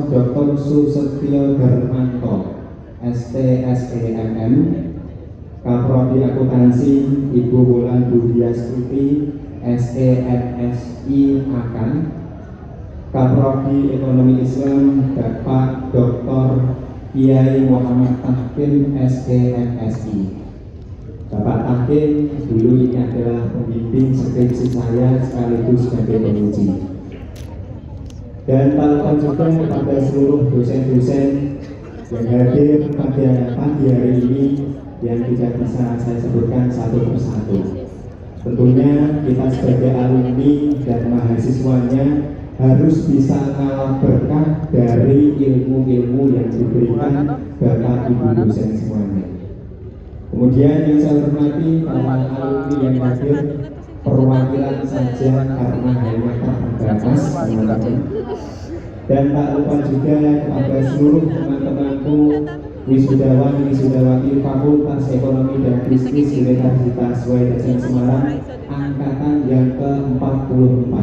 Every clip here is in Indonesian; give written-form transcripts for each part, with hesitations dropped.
Dr. Susetyo Darmanto, STSEMM. Kaprodi Akuntansi Ibu Wulan Budiastuti, SEMSI AK. Kaprodi Ekonomi Islam Bapak Dr. Kiai Muhammad Tahkim, SEMSI. Bapak Tahkim dulu ini adalah pembimbing skripsi saya sekaligus sebagai penguji. Dan talkan juga kepada seluruh dosen-dosen yang hadir pada pagi hari ini yang tidak bisa saya sebutkan satu persatu. Tentunya kita sebagai alumni dan mahasiswanya harus bisa kalah berkah dari ilmu-ilmu yang diberikan Bapak Ibu dosen semuanya. Kemudian yang saya hormati para alumni yang hadir, perwakilan saja karena hanya terbatas teman-teman. Dan tak lupa juga kepada seluruh teman-temanku wisudawan wisudawati Fakultas Ekonomi dan Bisnis Universitas Wedasan Semarang angkatan yang ke-44.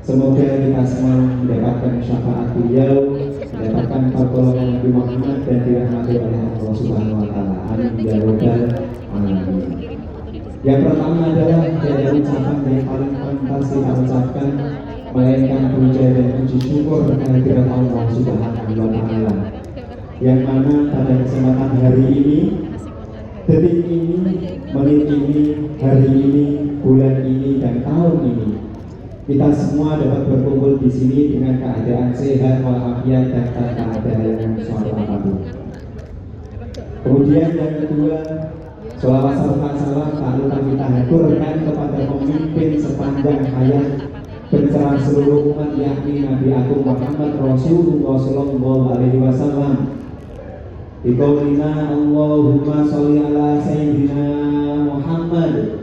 Semoga kita semua mendapatkan syafaat beliau, mendapatkan pertolongan Nabi Muhammad dan dirahmati oleh Allah Subhanahu wa taala. Amin ya rabbal alamin. Yang pertama adalah dari ucapan yang paling pantas kita ucapkan, melainkan puja dan puji syukur kehadirat Allah Subhanahu wa taala. Yang mana pada kesempatan hari ini, detik ini, menit ini, hari ini, bulan ini, dan tahun ini, kita semua dapat berkumpul di sini dengan keadaan sehat walafiat dan tanpa ada yang suatu apapun. Kemudian yang kedua, sholawat serta salam tak lupa kita haturkan kepada pemimpin sepanjang hayat pencerah seluruh umat, yakni Nabi Agung Muhammad Rasulullah Sallallahu Alaihi Wasallam. Biqaulina Allahumma sholli ala Sayyidina Muhammad.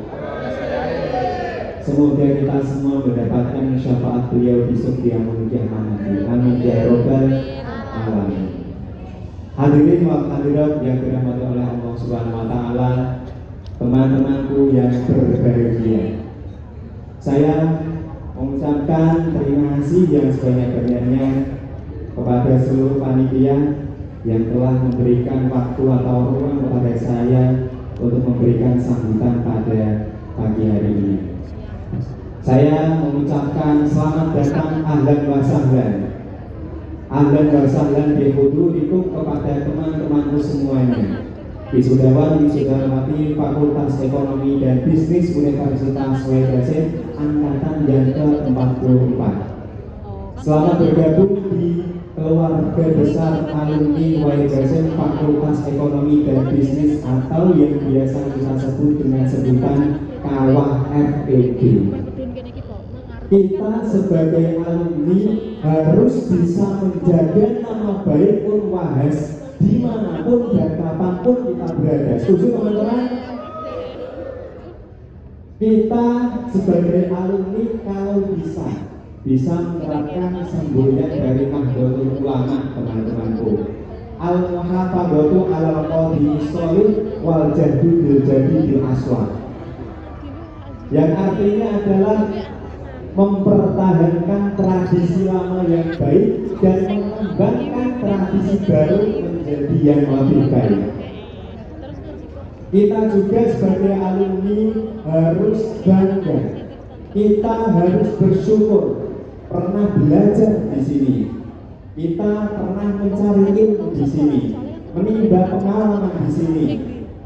Semoga kita semua mendapatkan syafaat beliau besok di yaumul kiamat. Amin ya rabbal alamin. Hadirin wa hadirat yang dirahmati oleh Allah Subhanahu wa taala, teman-temanku yang berbahagia. Saya mengucapkan terima kasih yang sebanyak-banyaknya kepada seluruh panitia yang telah memberikan waktu atau ruang kepada saya untuk memberikan sambutan pada pagi hari ini. Saya mengucapkan selamat datang, ahlan wa sahlan. Ahlan wa sahlan bihudurikum kepada teman-temanku semuanya. Wisudawan wisudawati Fakultas Ekonomi dan Bisnis Universitas Wedasan angkatan yang ke-44. Selamat bergabung di keluarga besar alumni Wedasan Fakultas Ekonomi dan Bisnis atau yang biasa kita sebut dengan sebutan Kawah FEB. Kita sebagai alumni harus bisa menjaga nama baik Unwahas dimanapun dan kapanpun kita berada. Setuju teman-teman? Kita sebagai alumni kalau bisa menerapkan semboyan dari Nahdlatul Ulama, teman-temanku. Al-muhafadzatu 'alal qadhi sholih wal jahdu bil jadi bil aswad. Yang artinya adalah mempertahankan tradisi lama yang baik dan mengembangkan tradisi baru menjadi yang lebih baik. Kita juga sebagai alumni harus bangga. Kita harus bersyukur pernah belajar di sini. Kita pernah mencari ilmu di sini, menimba pengalaman di sini.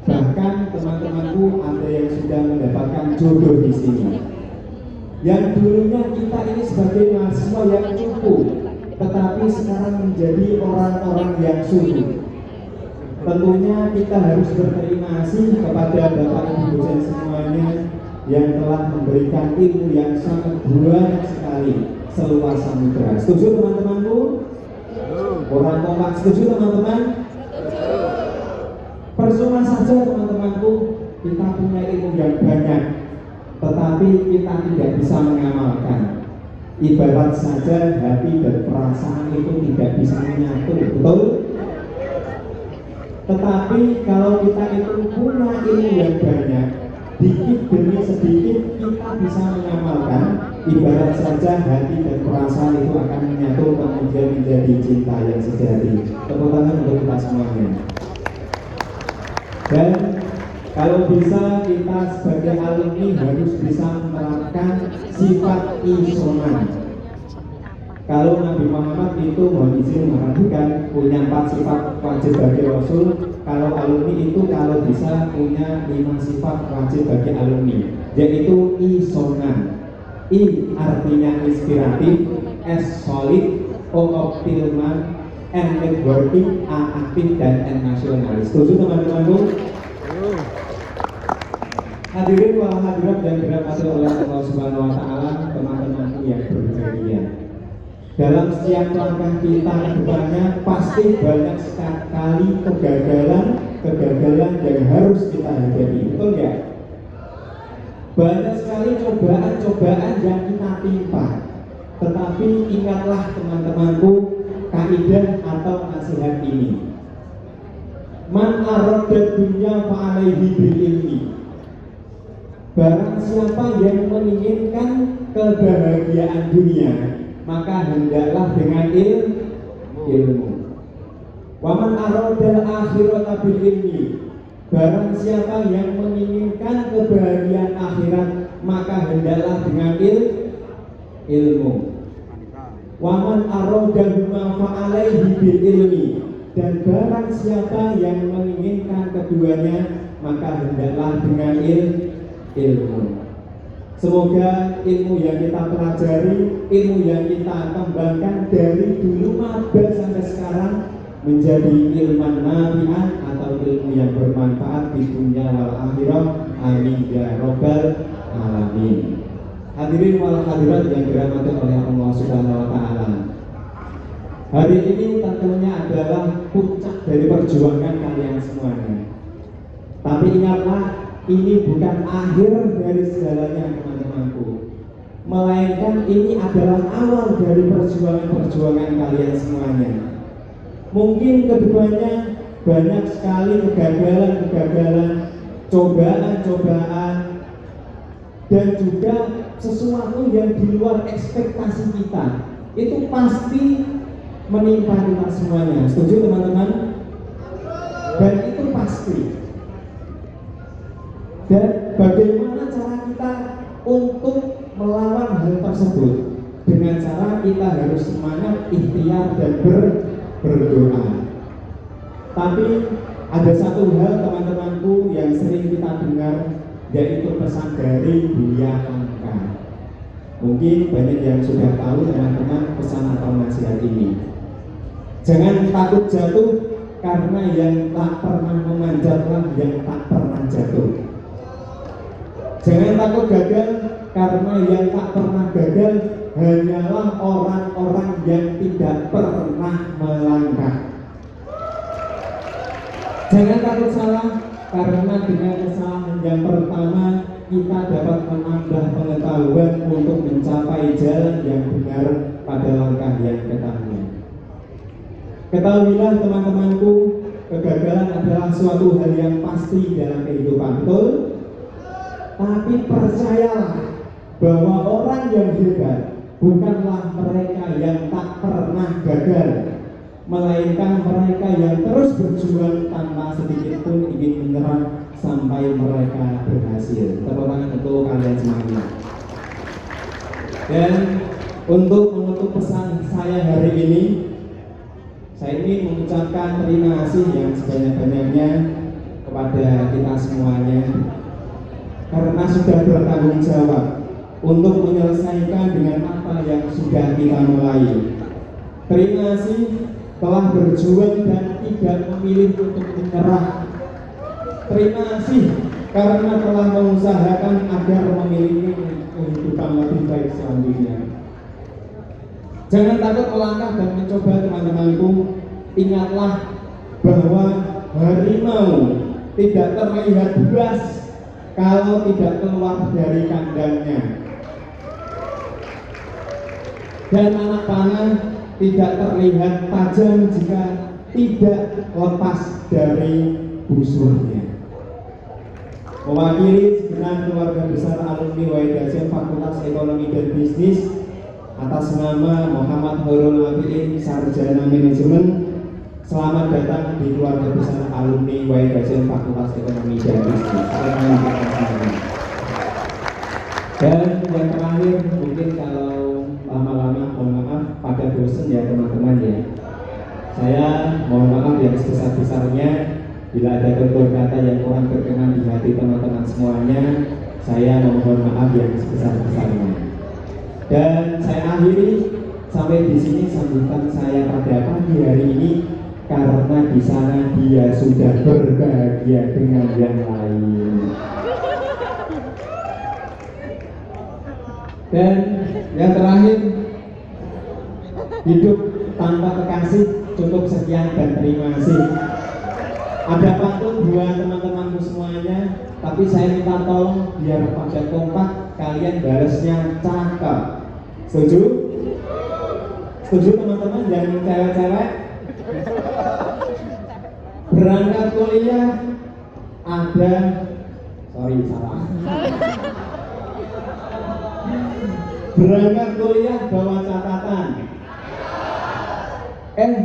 Bahkan teman-temanku ada yang sudah mendapatkan jodoh di sini. Yang dulunya kita ini sebagai mahasiswa yang cupu, tetapi sekarang menjadi orang-orang yang sungguh. Tentunya kita harus berterima kasih kepada Bapak Ibu dosen semuanya yang telah memberikan ilmu yang sangat banyak sekali seluas samudera. Setuju teman-temanku? Orang kompak setuju teman-teman? Percuma saja teman-temanku kita punya ilmu yang banyak, tetapi kita tidak bisa mengamalkan. Ibarat saja hati dan perasaan itu tidak bisa menyatu, betul? Tetapi kalau kita itu punya ilmu yang banyak, dikit demi sedikit kita bisa mengamalkan, Ibarat saja hati dan perasaan itu akan menyatu kemudian menjadi cinta yang sejati. Tepuk tangan untuk kita semuanya. Dan kalau bisa kita sebagai alumni harus bisa menerapkan sifat isoman. Kalau Nabi Muhammad itu mohon izin memperhatikan punya 4 sifat wajib bagi Rasul. Kalau alumni itu kalau bisa punya 5 sifat wajib bagi alumni, yaitu isoman. I artinya inspiratif, S solid, O optimal, N networking, A aktif, dan N nasionalis. Setuju teman-temanku? Hadirin wal hadirat yang dirahmati oleh Allah Subhanahu wa taala, teman-temanku yang berbahagia. Dalam setiap langkah kita ke depannya pasti banyak sekali kegagalan yang harus kita hadapi. Betul nggak? Banyak sekali cobaan-cobaan yang kita timpa. Tetapi ingatlah teman-temanku kaidah atau nasihat ini. Man arada dunya fa'alaihi bil ilmi. Barang siapa yang menginginkan kebahagiaan dunia, maka hendaklah dengan ilmu. Wa man arada akhirata bil ilmi. Barang siapa yang menginginkan kebahagiaan akhirat, maka hendaklah dengan ilmu. Wa man arada ma fa'alaihi bil ilmi. Dan barang siapa yang menginginkan keduanya, maka hendaklah dengan ilmu. Semoga ilmu yang kita pelajari, ilmu yang kita kembangkan dari dulu maba sampai sekarang menjadi ilmu nafi'ah atau ilmu yang bermanfaat di dunia wal akhirah. Amin ya rabbal alamin. Hadirin wal hadirat yang dirahmati oleh Allah Subhanahu wa taala. Hari ini tentunya adalah puncak dari perjuangan kalian semuanya. Tapi ingatlah, ini bukan akhir dari segalanya teman-temanku, melainkan ini adalah awal dari perjuangan kalian semuanya. Mungkin kedepannya banyak sekali kegagalan, cobaan, dan juga sesuatu yang di luar ekspektasi kita. Itu pasti menimpa kita semuanya. Setuju teman-teman? Dan itu pasti. Dan bagaimana cara kita untuk melawan hal tersebut? Dengan cara kita harus semangat, ikhtiar, dan berdoa. Tapi ada satu hal teman-temanku yang sering kita dengar, yaitu pesan dari Buya Hamka. Mungkin banyak yang sudah tahu teman-teman pesan atau nasihat ini. Jangan takut jatuh, karena yang tak pernah memanjatlah yang tak pernah jatuh. Jangan takut gagal, karena yang tak pernah gagal hanyalah orang-orang yang tidak pernah melangkah. Jangan takut salah, karena dengan kesalahan yang pertama kita dapat menambah pengetahuan untuk mencapai jalan yang benar pada langkah yang ketangguhan. Ketahuilah teman-temanku, kegagalan adalah suatu hal yang pasti dalam kehidupan, betul? Tapi percayalah bahwa orang yang hebat bukanlah mereka yang tak pernah gagal, melainkan mereka yang terus berjuang tanpa sedikit pun ingin menyerah sampai mereka berhasil. Tepuk tangan untuk kalian semuanya. Dan untuk menutup pesan saya hari ini, saya ingin mengucapkan terima kasih yang sebanyak-banyaknya kepada kita semuanya, karena sudah bertanggung jawab untuk menyelesaikan dengan apa yang sudah kita mulai. Terima kasih telah berjuang dan tidak memilih untuk menyerah. Terima kasih karena telah mengusahakan agar memiliki kehidupan lebih baik selanjutnya. Jangan takut melangkah dan mencoba teman-temanku. Ingatlah bahwa harimau tidak terlihat buas kalau tidak keluar dari kandangnya, dan anak panah tidak terlihat tajam jika tidak lepas dari busurnya. Mewakili segenap keluarga besar alumni Wahid Fakultas Ekonomi dan Bisnis atas nama Muhammad Horul Nafiin, Sarjana Manajemen, selamat datang di keluarga besar alumni Wahid Fakultas Ekonomi dan Bisnis. Dan yang terakhir, mungkin kalau lama-lama mohon maaf pada bosen ya teman-teman ya. Saya mohon maaf yang sebesar-besarnya bila ada tutur kata yang kurang berkenan di hati teman-teman semuanya. Saya mohon maaf yang sebesar-besarnya. Dan saya akhiri sampai di sini sambutan saya pada pagi hari ini, karena di sana dia sudah berbahagia dengan yang lain. Dan yang terakhir, hidup tanpa kekasih. Cukup sekian dan terima kasih. Ada pantun buat teman-temanku semuanya, tapi saya minta tolong biar pada kompak, kalian balasnya cakep. Setuju? Setuju teman-teman dan cewek-cewek? Berangkat kuliah ada, sorry salah. Berangkat kuliah bawa catatan.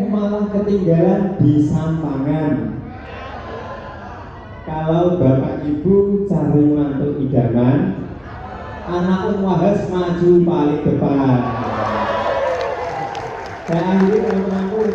Malah ketinggalan di sampangan. Kalau bapak ibu cari mantu idaman, anak wahas maju paling depan. Saya akhiri teman-temanku,